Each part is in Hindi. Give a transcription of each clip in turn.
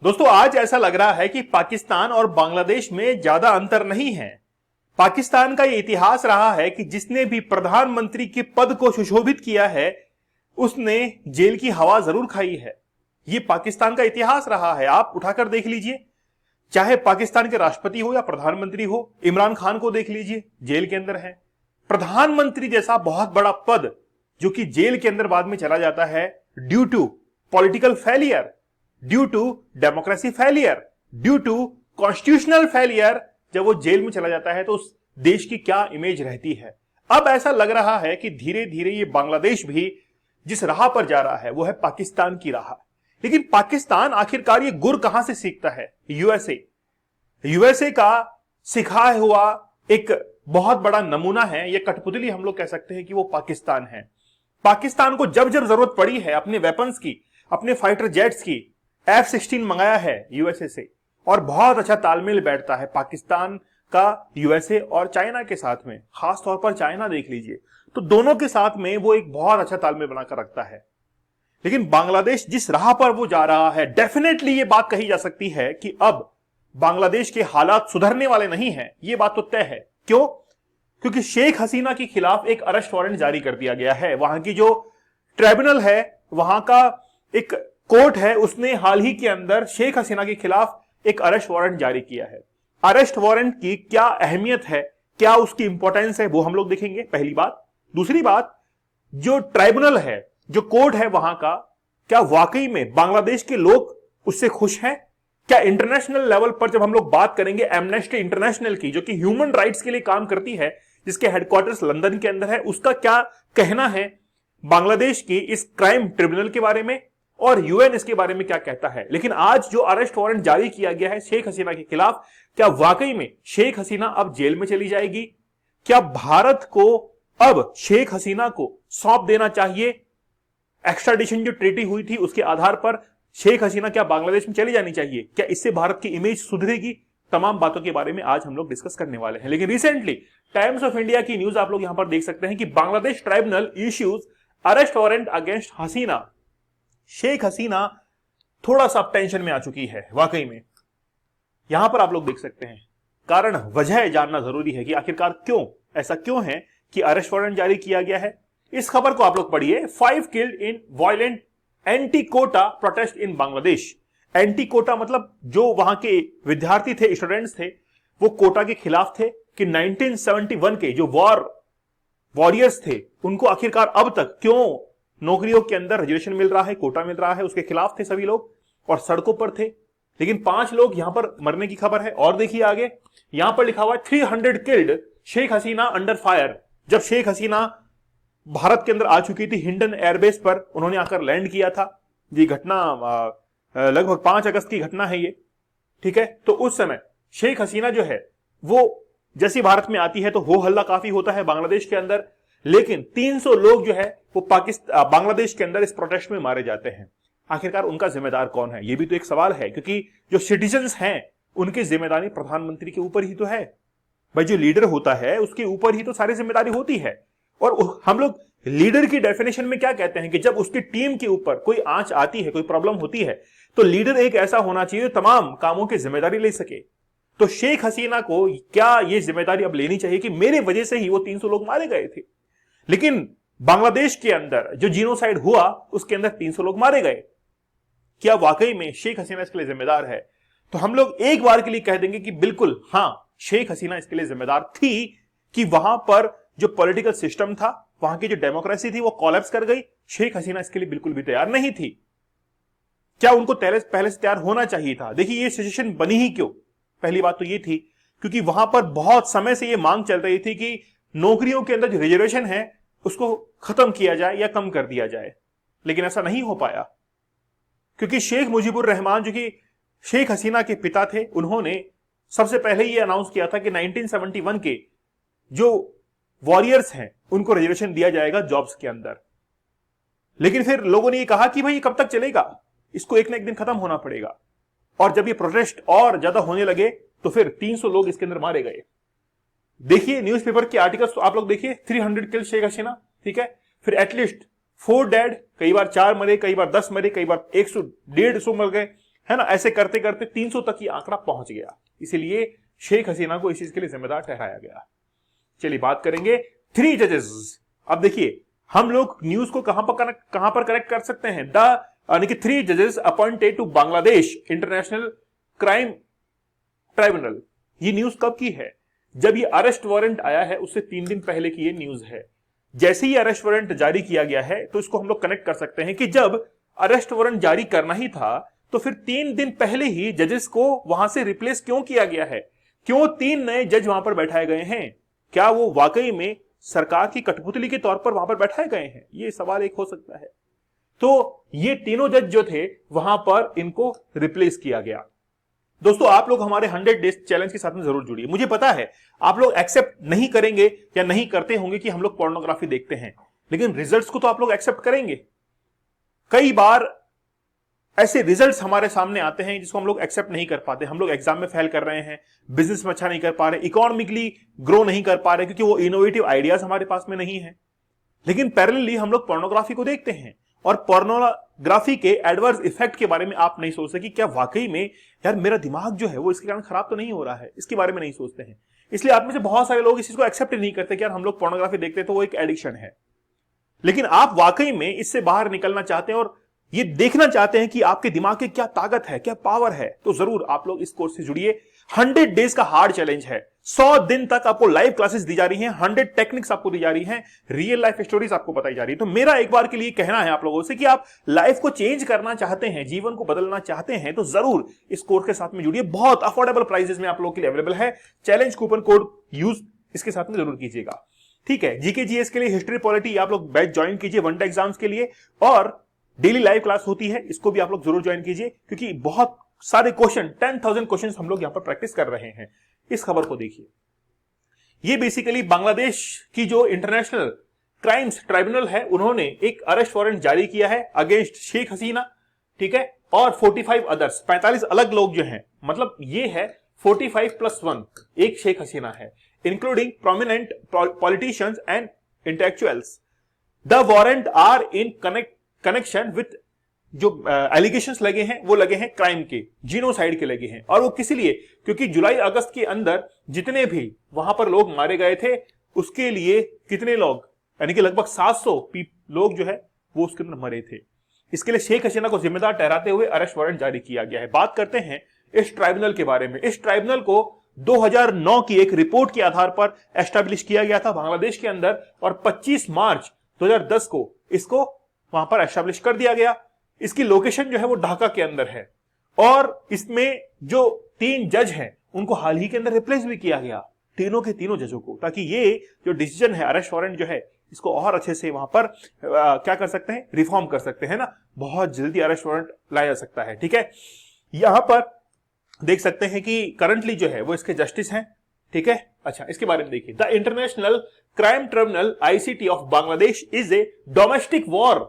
दोस्तों आज ऐसा लग रहा है कि पाकिस्तान और बांग्लादेश में ज्यादा अंतर नहीं है। पाकिस्तान का यह इतिहास रहा है कि जिसने भी प्रधानमंत्री के पद को सुशोभित किया है उसने जेल की हवा जरूर खाई है। यह पाकिस्तान का इतिहास रहा है, आप उठाकर देख लीजिए, चाहे पाकिस्तान के राष्ट्रपति हो या प्रधानमंत्री हो। इमरान खान को देख लीजिए, जेल के अंदर है। प्रधानमंत्री जैसा बहुत बड़ा पद जो कि जेल के अंदर बाद में चला जाता है due to political failure, due to democracy failure, due to constitutional failure, जब वो जेल में चला जाता है तो उस देश की क्या इमेज रहती है। अब ऐसा लग रहा है कि धीरे धीरे ये बांग्लादेश भी जिस राह पर जा रहा है वो है पाकिस्तान की राह। लेकिन पाकिस्तान आखिरकार ये गुर कहां से सीखता है? यूएसए का सिखाया हुआ एक बहुत बड़ा नमूना है, ये कठपुतली हम लोग कह सकते हैं कि वो पाकिस्तान है। पाकिस्तान को जब जब जरूरत पड़ी है अपने वेपन्स की, अपने फाइटर जेट्स की, F-16 मंगाया है यूएसए से, और बहुत अच्छा तालमेल बैठता है पाकिस्तान का यूएसए और चाइना के साथ में। खास तौर पर चाइना देख लीजिए, तो दोनों के साथ में वो एक बहुत अच्छा तालमेल बनाकर रखता है। लेकिन बांग्लादेश जिस राह पर वो जा रहा है, डेफिनेटली ये बात कही जा सकती है कि अब बांग्लादेश के हालात सुधरने वाले नहीं है। ये बात तो तय है। क्यों? क्योंकि शेख हसीना के खिलाफ एक अरेस्ट वारंट जारी कर दिया गया है। वहां की जो ट्रिब्यूनल है, वहां का एक कोर्ट है, उसने हाल ही के अंदर शेख हसीना के खिलाफ एक अरेस्ट वारंट जारी किया है। अरेस्ट वारंट की क्या अहमियत है, क्या उसकी इंपॉर्टेंस है, वो हम लोग देखेंगे, पहली बात। दूसरी बात, जो ट्राइब्यूनल है, जो कोर्ट है वहां का, क्या वाकई में बांग्लादेश के लोग उससे खुश हैं? क्या इंटरनेशनल लेवल पर जब हम लोग बात करेंगे एमनेस्टी इंटरनेशनल की, जो कि ह्यूमन राइट्स के लिए काम करती है, जिसके हेडक्वार्टर्स लंदन के अंदर है, उसका क्या कहना है बांग्लादेश की इस क्राइम ट्रिब्यूनल के बारे में, और यूएन इसके बारे में क्या कहता है? लेकिन आज जो अरेस्ट वारंट जारी किया गया है शेख हसीना के खिलाफ, क्या वाकई में शेख हसीना अब जेल में चली जाएगी? क्या भारत को अब शेख हसीना को सौंप देना चाहिए? एक्स्ट्राडिशन जो ट्रीटी हुई थी उसके आधार पर शेख हसीना क्या बांग्लादेश में चली जानी चाहिए? क्या इससे भारत की इमेज सुधरेगी? तमाम बातों के बारे में आज हम लोग डिस्कस करने वाले हैं। लेकिन रिसेंटली टाइम्स ऑफ इंडिया की न्यूज आप लोग यहां पर देख सकते हैं कि Bangladesh tribunal issues arrest warrant against Hasina. Sheikh Hasina थोड़ा सा टेंशन में आ चुकी है वाकई में। यहां पर आप लोग देख सकते हैं, कारण वजह जानना जरूरी है कि आखिरकार क्यों, ऐसा क्यों है कि अरेस्ट वारंट जारी किया गया है। इस खबर को आप लोग पढ़िए, 5 killed in violent anti quota protest in Bangladesh. Anti quota मतलब जो वहां के विद्यार्थी थे, स्टूडेंट्स थे, वो कोटा के खिलाफ थे कि 1971 के जो वॉरियर्स थे उनको आखिरकार अब तक क्यों नौकरियों के अंदर रिजर्वेशन मिल रहा है, कोटा मिल रहा है, उसके खिलाफ थे सभी लोग और सड़कों पर थे। लेकिन 5 लोग यहां पर मरने की खबर है। और देखिए आगे, यहां पर लिखा हुआ है 300 killed, Sheikh Hasina under fire. जब शेख हसीना भारत के अंदर आ चुकी थी, हिंडन एयरबेस पर उन्होंने आकर लैंड किया था। ये घटना लगभग 5 अगस्त की घटना है ये, ठीक है। तो उस समय शेख हसीना जो है वो जैसी भारत में आती है तो हो हल्ला काफी होता है बांग्लादेश के अंदर। लेकिन 300 लोग जो है वो बांग्लादेश के अंदर इस प्रोटेस्ट में मारे जाते हैं। आखिरकार उनका जिम्मेदार कौन है, ये भी तो एक सवाल है, क्योंकि जो सिटीजन्स हैं उनकी जिम्मेदारी प्रधानमंत्री के ऊपर ही तो है भाई। जो लीडर होता है उसके ऊपर ही तो सारी जिम्मेदारी होती है। और हम लोग लीडर की डेफिनेशन में क्या कहते हैं कि जब उसकी टीम के ऊपर कोई आंच आती है, कोई प्रॉब्लम होती है, तो लीडर एक ऐसा होना चाहिए जो तमाम कामों की जिम्मेदारी ले सके। तो शेख हसीना को क्या यह जिम्मेदारी अब लेनी चाहिए कि मेरे वजह से ही वो 300 लोग मारे गए थे? लेकिन बांग्लादेश के अंदर जो जीनोसाइड हुआ उसके अंदर 300 लोग मारे गए। क्या वाकई में शेख हसीना इसके लिए जिम्मेदार है? तो हम लोग एक बार के लिए कह देंगे कि बिल्कुल हां, शेख हसीना इसके लिए जिम्मेदार थी कि वहां पर जो पॉलिटिकल सिस्टम था, वहां की जो डेमोक्रेसी थी वो कोलैप्स कर गई। शेख हसीना इसके लिए बिल्कुल भी तैयार नहीं थी। क्या उनको पहले से तैयार होना चाहिए था? देखिए ये सिचुएशन बनी ही क्यों? पहली बात तो ये थी क्योंकि वहां पर बहुत समय से ये मांग चल रही थी कि नौकरियों के अंदर जो रिजर्वेशन है उसको खत्म किया जाए या कम कर दिया जाए। लेकिन ऐसा नहीं हो पाया क्योंकि शेख मुजीबुर रहमान जो कि शेख हसीना के पिता थे, उन्होंने सबसे पहले ये अनाउंस किया था कि 1971 के जो वॉरियर्स हैं उनको रिजर्वेशन दिया जाएगा जॉब्स के अंदर। लेकिन फिर लोगों ने ये कहा कि भाई कब तक चलेगा, इसको एक ना एक दिन खत्म होना पड़ेगा। और जब ये प्रोटेस्ट और ज्यादा होने लगे तो फिर 300 लोग इसके अंदर मारे गए। देखिए न्यूज़पेपर के आर्टिकल्स तो आप लोग देखिए, 300 किल शेख हसीना, ठीक है। फिर एटलीस्ट 4 डेड, कई बार 4 मरे, कई बार 10 मरे, कई बार 100 150 मर गए। है ना। ऐसे करते करते 300 तक ये आंकड़ा पहुंच गया, इसीलिए शेख हसीना को इस चीज के लिए जिम्मेदार ठहराया गया। चलिए बात करेंगे 3 जजेस। अब देखिए हम लोग न्यूज को कहां पर करेक्ट कर सकते हैं। यानी कि 3 जजेस appointed to Bangladesh international crime tribunal. ये न्यूज कब की है? जब ये अरेस्ट वारंट आया है उससे 3 दिन पहले की ये न्यूज है। जैसे ही अरेस्ट वारंट जारी किया गया है तो इसको हम लोग कनेक्ट कर सकते हैं कि जब अरेस्ट वारंट जारी करना ही था तो फिर 3 दिन पहले ही जजेस को वहां से रिप्लेस क्यों किया गया है? क्यों 3 नए जज वहां पर बैठाए गए हैं? क्या वो वाकई में सरकार की कठपुतली के तौर पर वहां पर बैठाए गए हैं? ये सवाल एक हो सकता है। तो ये तीनों जज जो थे वहां पर इनको रिप्लेस किया गया। दोस्तों आप लोग हमारे 100 डेज चैलेंज के साथ में जरूर जुड़िए। मुझे पता है आप लोग एक्सेप्ट नहीं करेंगे या नहीं करते होंगे कि हम लोग पोर्नोग्राफी देखते हैं, लेकिन रिजल्ट्स को तो आप लोग एक्सेप्ट करेंगे। कई बार ऐसे रिजल्ट्स हमारे सामने आते हैं जिसको हम लोग एक्सेप्ट नहीं कर पाते। हम लोग एग्जाम में फेल कर रहे हैं, बिजनेस में अच्छा नहीं कर पा रहे, इकोनॉमिकली ग्रो नहीं कर पा रहे क्योंकि वो इनोवेटिव आइडियाज हमारे पास में नहीं है। लेकिन पैरेलली हम लोग पोर्नोग्राफी को देखते हैं और पोर्नोग्राफी के एडवर्स इफेक्ट के बारे में आप नहीं सोचते कि क्या वाकई में यार मेरा दिमाग जो है वो इसके कारण खराब तो नहीं हो रहा है, इसके बारे में नहीं सोचते हैं। इसलिए आप में से बहुत सारे लोग इस चीज को एक्सेप्ट नहीं करते कि यार हम लोग पोर्नोग्राफी देखते हैं तो वो एक एडिक्शन है। लेकिन आप वाकई में इससे बाहर निकलना चाहते हैं और ये देखना चाहते हैं कि आपके दिमाग की क्या ताकत है, क्या पावर है, तो जरूर आप लोग इस कोर्स से जुड़िए। 100 डेज का हार्ड चैलेंज है। 100 दिन तक आपको लाइव क्लासेस दी जा रही हैं, 100 टेक्निक्स आपको दी जा रही हैं, रियल लाइफ स्टोरीज आपको बताई जा रही है। तो मेरा एक बार के लिए कहना है आप लोगों से कि आप लाइफ को चेंज करना चाहते हैं, जीवन को बदलना चाहते हैं, तो जरूर इस कोर्स के साथ में जुड़िए। बहुत अफोर्डेबल प्राइसेस में आप लोगों के लिए अवेलेबल है। चैलेंज कूपन कोड यूज इसके साथ में जरूर कीजिएगा, ठीक है। जीके जीएस के लिए, हिस्ट्री पॉलिटी आप लोग बैच ज्वाइन कीजिए वन डे एग्जाम्स के लिए, और डेली लाइव क्लास होती है, इसको भी आप लोग जरूर ज्वाइन कीजिए क्योंकि बहुत सारे क्वेश्चन 10,000 क्वेश्चन हम लोग यहां पर प्रैक्टिस कर रहे हैं। इस खबर को देखिए, ये बेसिकली बांग्लादेश की जो इंटरनेशनल क्राइम्स ट्राइब्यूनल है उन्होंने एक अरेस्ट वारंट जारी किया है अगेंस्ट शेख हसीना, ठीक है, और 45 अदर्स, 45 अलग लोग जो हैं, मतलब ये है 45+1, एक शेख हसीना है, including prominent politicians and intellectuals. The warrant are in connection with जो एलिगेशंस लगे हैं वो लगे हैं क्राइम के, जीनोसाइड के लगे हैं। और वो किस लिए? क्योंकि जुलाई अगस्त के अंदर जितने भी वहां पर लोग मारे गए थे उसके लिए कितने लोग, यानी कि लगभग 700 लोग जो है वो उसके अंदर मरे थे। इसके लिए शेख हसीना को जिम्मेदार ठहराते हुए अरेस्ट वारंट जारी किया गया है। बात करते हैं इस ट्राइब्यूनल के बारे में। इस ट्राइब्यूनल को 2009 की एक रिपोर्ट के आधार पर एस्टैब्लिश किया गया था बांग्लादेश के अंदर, और 25 मार्च 2010 को इसको वहां पर एस्टैब्लिश कर दिया गया। इसकी लोकेशन जो है वो ढाका के अंदर है, और इसमें जो 3 जज हैं उनको हाल ही के अंदर रिप्लेस भी किया गया, तीनों के तीनों जजों को, ताकि ये जो डिसीजन है अरेस्ट वारंट जो है इसको और अच्छे से वहां पर क्या कर सकते हैं, रिफॉर्म कर सकते हैं ना, बहुत जल्दी अरेस्ट वारंट लाया जा सकता है, ठीक है। यहां पर देख सकते हैं कि करंटली जो है वो इसके जस्टिस हैं, ठीक है। अच्छा, इसके बारे में देखिए, the international crime tribunal ICT of Bangladesh is a domestic war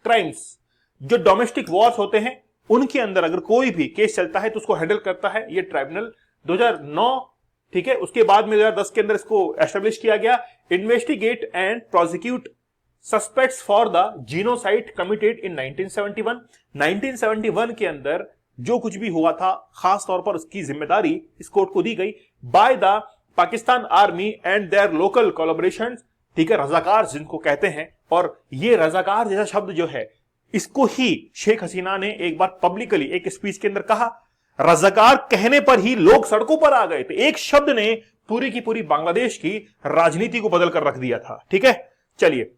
crimes. जो डोमेस्टिक वॉर्स होते हैं उनके अंदर अगर कोई भी केस चलता है तो उसको हैंडल करता है ये ट्राइब्यूनल। 2009, ठीक है, उसके बाद में 2010 के अंदर इसको एस्टेब्लिश किया गया। Investigate and prosecute suspects for the genocide committed in 1971। 1971 के अंदर जो कुछ भी हुआ था खास तौर पर उसकी जिम्मेदारी इस कोर्ट को दी गई by the Pakistan army and their local collaborations, ठीक है, रजाकार जिनको कहते हैं। और ये रजाकार जैसा शब्द जो है इसको ही शेख हसीना ने एक बार पब्लिकली एक स्पीच के अंदर कहा। रजाकार कहने पर ही लोग सड़कों पर आ गए थे। एक शब्द ने पूरी की पूरी बांग्लादेश की राजनीति को बदल कर रख दिया था, ठीक है। चलिए,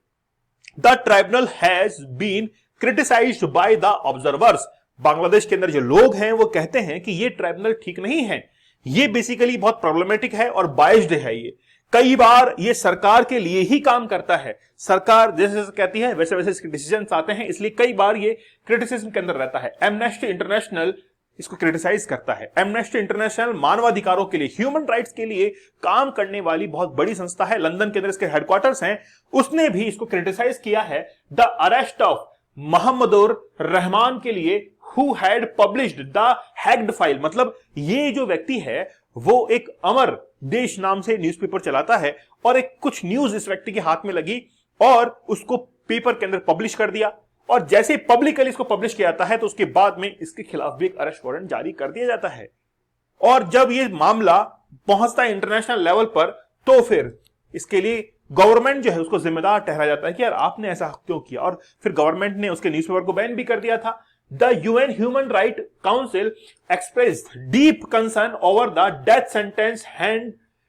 the tribunal has been criticised by the observers. Bangladesh के अंदर जो लोग हैं वो कहते हैं कि ये ट्राइब्यूनल ठीक नहीं है, ये बेसिकली बहुत प्रॉब्लमेटिक है और बायस्ड है। ये कई बार ये सरकार के लिए ही काम करता है, सरकार जैसे जैसे कहती है वैसे वैसे इसके डिसीजंस आते हैं, इसलिए कई बार ये क्रिटिसिज्म के अंदर रहता है। एमनेस्टी इंटरनेशनल इसको क्रिटिसाइज करता है। एमनेस्टी इंटरनेशनल मानवाधिकारों के लिए, ह्यूमन राइट्स के लिए काम करने वाली बहुत बड़ी संस्था है, लंदन के अंदर इसके हेडक्वार्टर्स हैं। उसने भी इसको क्रिटिसाइज किया है द अरेस्ट ऑफ मोहम्मदुर रहमान के लिए who had published the hacked file. मतलब ये जो व्यक्ति है वो एक अमर देश नाम से न्यूज़पेपर चलाता है और एक कुछ न्यूज इस व्यक्ति के हाथ में लगी और उसको पेपर के अंदर पब्लिश कर दिया। और जैसे पब्लिकली इसको पब्लिश किया जाता है तो उसके बाद में इसके खिलाफ भी एक अरेस्ट वारंट जारी कर दिया जाता है। और जब ये मामला पहुंचता है इंटरनेशनल लेवल पर तो फिर इसके लिए गवर्नमेंट जो है उसको जिम्मेदार ठहराया जाता है कि यार आपने ऐसा क्यों किया। और फिर गवर्नमेंट ने उसके न्यूज़पेपर को बैन भी कर दिया था। The UN human right council expressed deep concern over the death sentence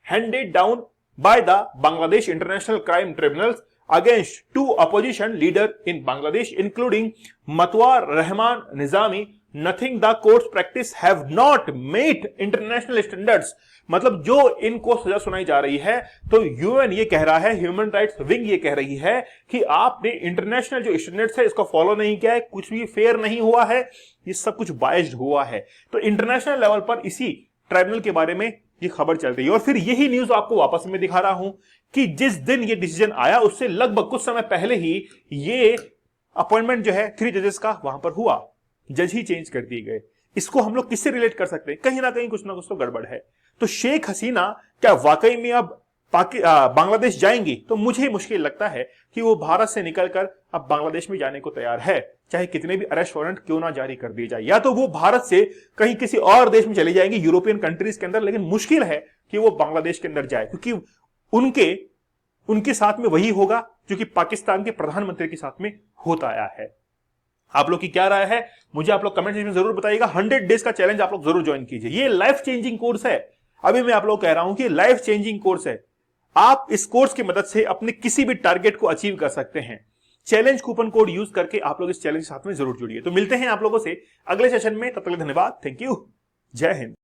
handed down by the Bangladesh International Crime Tribunals against two opposition leaders in Bangladesh, including Matwar Rahman Nizami, nothing the court's practice have not met international standards। मतलब जो इनको सजा सुनाई जा रही है तो यूएन ये कह रहा है, ह्यूमन राइट्स विंग ये कह रही है कि आपने इंटरनेशनल जो स्टैंडर्ड्स है इसको फॉलो नहीं किया है, कुछ भी फेयर नहीं हुआ है, ये सब कुछ बायस्ड हुआ है। तो इंटरनेशनल लेवल पर इसी ट्राइब्यूनल के बारे में ये खबर चल रही है। और फिर यही न्यूज आपको वापस में दिखा रहा हूं कि जिस दिन ये डिसीजन आया उससे लगभग कुछ समय पहले ही ये अपॉइंटमेंट जो है 3 जजेस का वहां पर हुआ, जज ही चेंज कर दिए गए। इसको हम लोग किससे रिलेट कर सकते हैं? कहीं ना कहीं कुछ ना कुछ तो गड़बड़ है। तो शेख हसीना क्या वाकई में अब बांग्लादेश जाएंगी? तो मुझे मुश्किल लगता है कि वो भारत से निकलकर अब बांग्लादेश में जाने को तैयार है, चाहे कितने भी अरेस्ट वारंट क्यों ना जारी कर दिए जाए। या तो वो भारत से कहीं किसी और देश में चले जाएंगे, यूरोपियन कंट्रीज के अंदर, लेकिन मुश्किल है कि वो बांग्लादेश के अंदर जाए, क्योंकि उनके साथ में वही होगा जो कि पाकिस्तान के प्रधानमंत्री के साथ में होता आया है। आप लोग की क्या राय है मुझे आप लोग कमेंट सेक्शन में जरूर बताइएगा। 100 डेज का चैलेंज आप लोग जरूर ज्वाइन कीजिए। ये लाइफ चेंजिंग कोर्स है। अभी मैं आप लोग कह रहा हूं कि लाइफ चेंजिंग कोर्स है। आप इस कोर्स की मदद से अपने किसी भी टारगेट को अचीव कर सकते हैं। चैलेंज कूपन कोड यूज करके आप लोग इस चैलेंज के साथ में जरूर जुड़िए। तो मिलते हैं आप लोगों से अगले सेशन में, तब तक के लिए धन्यवाद, थैंक यू, जय हिंद।